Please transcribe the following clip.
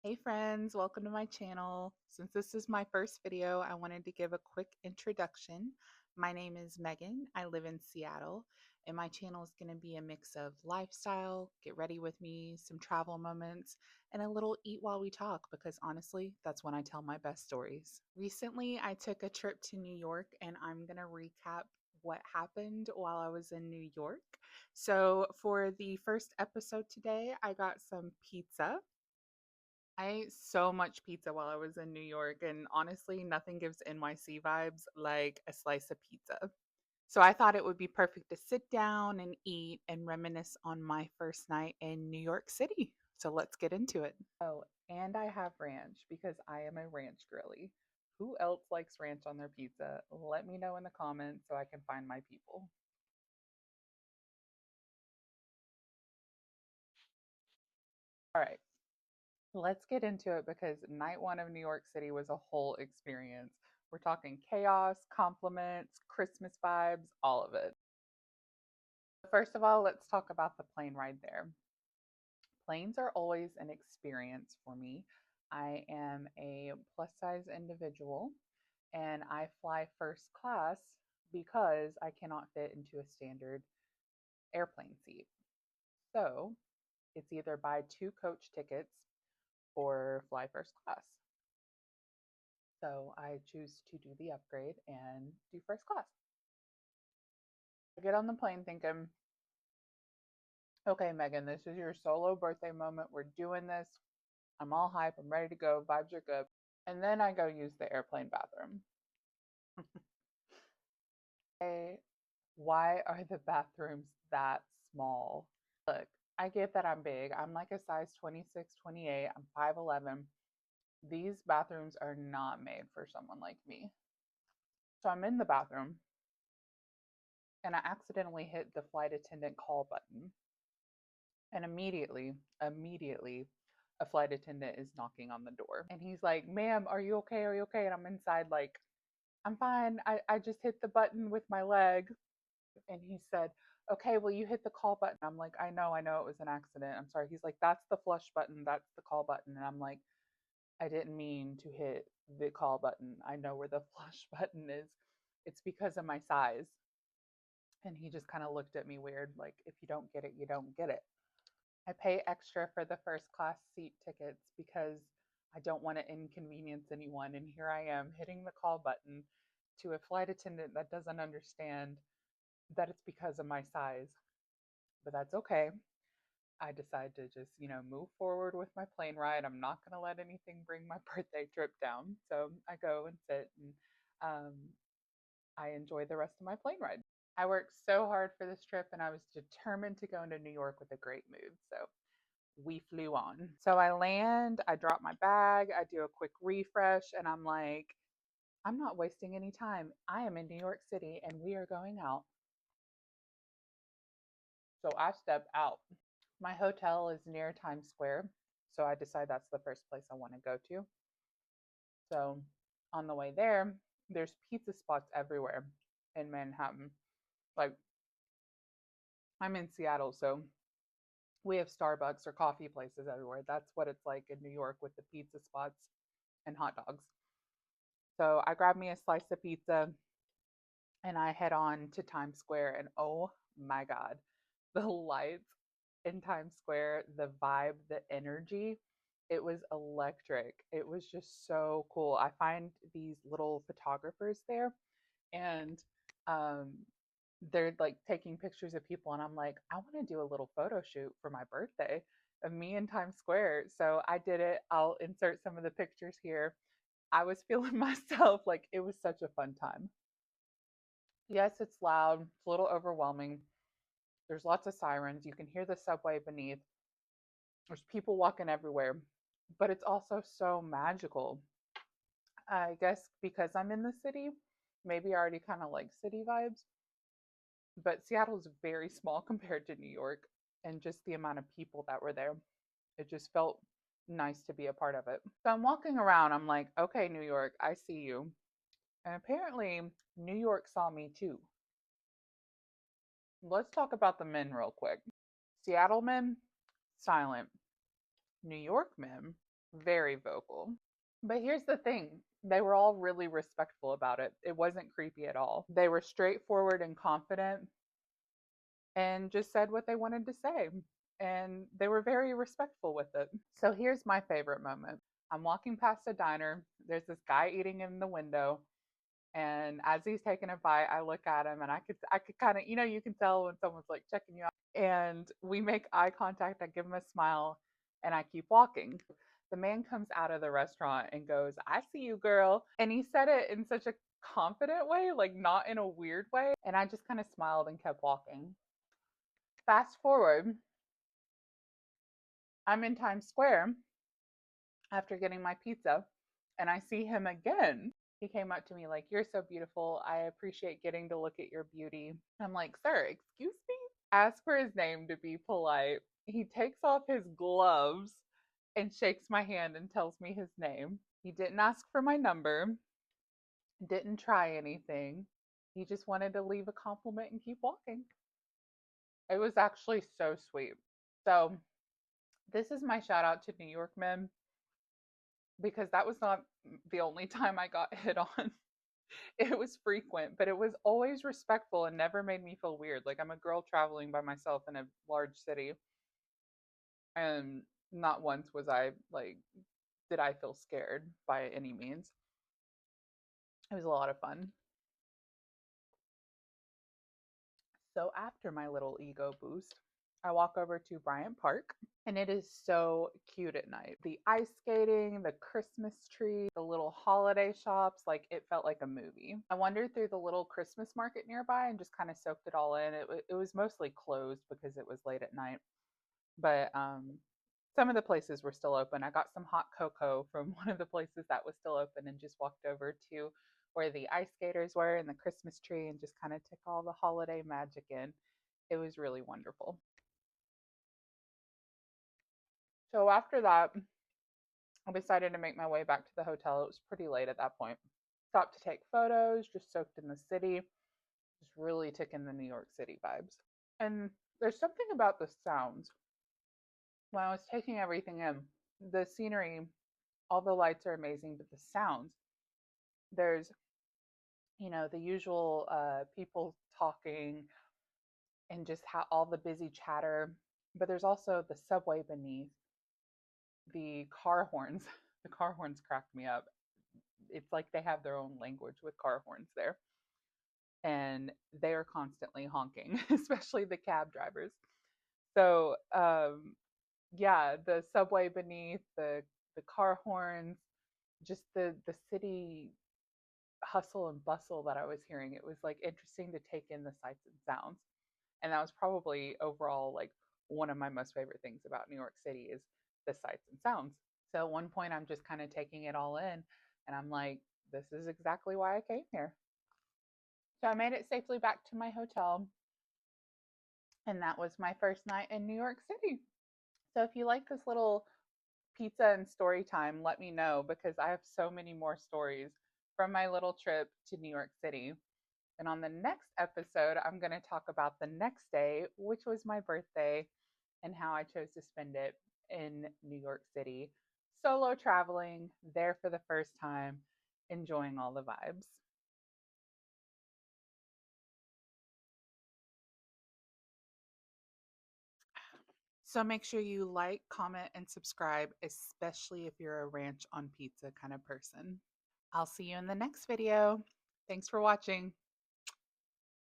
Hey friends, welcome to my channel. Since this is my first video, I wanted to give a quick introduction. My name is Megan. I live in Seattle, and my channel is going to be a mix of lifestyle, get ready with me, some travel moments, and a little eat while we talk because honestly, that's when I tell my best stories. Recently, I took a trip to New York, and I'm going to recap what happened while I was in New York. So, for the first episode today, I got some pizza. I ate so much pizza while I was in New York, and honestly, nothing gives NYC vibes like a slice of pizza. So I thought it would be perfect to sit down and eat and reminisce on my first night in New York City. So let's get into it. Oh, and I have ranch because I am a ranch girly. Who else likes ranch on their pizza? Let me know in the comments so I can find my people. All right. Let's get into it because night one of New York City was a whole experience. We're talking chaos, compliments, Christmas vibes, all of it. First of all, let's talk about the plane ride there. Planes are always an experience for me. I am a plus size individual and I fly first class because I cannot fit into a standard airplane seat. So it's either buy two coach tickets or fly first class. So I choose to do the upgrade and do first class. I get on the plane thinking, okay, Megan, this is your solo birthday moment. We're doing this. I'm all hype. I'm ready to go. Vibes are good. And then I go use the airplane bathroom. Hey, why are the bathrooms that small? Look, I get that I'm big. I'm like a size 26, 28. I'm 5'11. These bathrooms are not made for someone like me. So I'm in the bathroom and I accidentally hit the flight attendant call button. And immediately, a flight attendant is knocking on the door. And he's like, ma'am, are you okay? Are you okay? And I'm inside, like, I'm fine. I just hit the button with my leg. And he said, okay, well, you hit the call button. I'm like, I know it was an accident. I'm sorry. He's like, that's the flush button. That's the call button. And I'm like, I didn't mean to hit the call button. I know where the flush button is. It's because of my size. And he just kind of looked at me weird, like, if you don't get it, you don't get it. I pay extra for the first class seat tickets because I don't want to inconvenience anyone. And here I am hitting the call button to a flight attendant that doesn't understand that it's because of my size. But that's okay. I decide to just, move forward with my plane ride. I'm not going to let anything bring my birthday trip down. So I go and sit and um, I enjoy the rest of my plane ride. I worked so hard for this trip and I was determined to go into New York with a great mood. So we flew on. So I land, I drop my bag, I do a quick refresh, and I'm like, I'm not wasting any time. I am in New York City and we are going out. So I step out. My hotel is near Times Square. So I decide that's the first place I want to go to. So on the way there, there's pizza spots everywhere in Manhattan. Like, I'm in Seattle, so we have Starbucks or coffee places everywhere. That's what it's like in New York with the pizza spots and hot dogs. So I grab me a slice of pizza and I head on to Times Square. And oh my God, the lights in Times Square, the vibe, the energy, it was electric. It was just so cool. I find these little photographers there and um, they're like taking pictures of people. And I'm like, I want to do a little photo shoot for my birthday of me in Times Square. So I did it. I'll insert some of the pictures here. I was feeling myself. Like, it was such a fun time. Yes, it's loud, it's a little overwhelming. There's lots of sirens. You can hear the subway beneath. There's people walking everywhere, but it's also so magical. I guess because I'm in the city, maybe I already kind of like city vibes, but Seattle's very small compared to New York and just the amount of people that were there. It just felt nice to be a part of it. So I'm walking around, I'm like, okay, New York, I see you. And apparently, New York saw me too. Let's talk about the men real quick. Seattle men, silent. New York men, very vocal. But here's the thing, they were all really respectful about it. It wasn't creepy at all. They were straightforward and confident and just said what they wanted to say. And they were very respectful with it. So here's my favorite moment. I'm walking past a diner. There's this guy eating in the window. And as he's taking a bite, I look at him and I could kind of, you can tell when someone's like checking you out. And we make eye contact. I give him a smile and I keep walking. The man comes out of the restaurant and goes, "I see you, girl." And he said it in such a confident way, like not in a weird way. And I just kind of smiled and kept walking. Fast forward, I'm in Times Square after getting my pizza and I see him again. He came up to me like, "You're so beautiful. I appreciate getting to look at your beauty." I'm like, "Sir, excuse me?" Ask for his name to be polite. He takes off his gloves and shakes my hand and tells me his name. He didn't ask for my number, didn't try anything. He just wanted to leave a compliment and keep walking. It was actually so sweet. So, this is my shout out to New York men because that was not the only time I got hit on. It was frequent, but it was always respectful and never made me feel weird. Like, I'm a girl traveling by myself in a large city, and not once was I like, did I feel scared by any means. It was a lot of fun. So, after my little ego boost, I walk over to Bryant Park, and it is so cute at night. The ice skating, the Christmas tree, the little holiday shops, like it felt like a movie. I wandered through the little Christmas market nearby and just kind of soaked it all in. It was mostly closed because it was late at night, but some of the places were still open. I got some hot cocoa from one of the places that was still open and just walked over to where the ice skaters were and the Christmas tree and just kind of took all the holiday magic in. It was really wonderful. So after that, I decided to make my way back to the hotel. It was pretty late at that point. Stopped to take photos, just soaked in the city, just really took in the New York City vibes. And there's something about the sounds. When I was taking everything in, the scenery, all the lights are amazing, but the sounds, there's, the usual people talking and just how all the busy chatter, but there's also the subway beneath, the car horns. The car horns crack me up. It's like they have their own language with car horns there. And they are constantly honking, especially the cab drivers. So, yeah, the subway beneath, the car horns, just the city hustle and bustle that I was hearing. It was like interesting to take in the sights and sounds. And that was probably overall like one of my most favorite things about New York City is the sights and sounds. So at one point I'm just kind of taking it all in and I'm like, this is exactly why I came here. So I made it safely back to my hotel and that was my first night in New York City. So if you like this little pizza and story time, let me know because I have so many more stories from my little trip to New York City. And on the next episode, I'm going to talk about the next day, which was my birthday, and how I chose to spend it in New York City, solo traveling, there for the first time, enjoying all the vibes. So make sure you like, comment, and subscribe, especially if you're a ranch on pizza kind of person. I'll see you in the next video. Thanks for watching.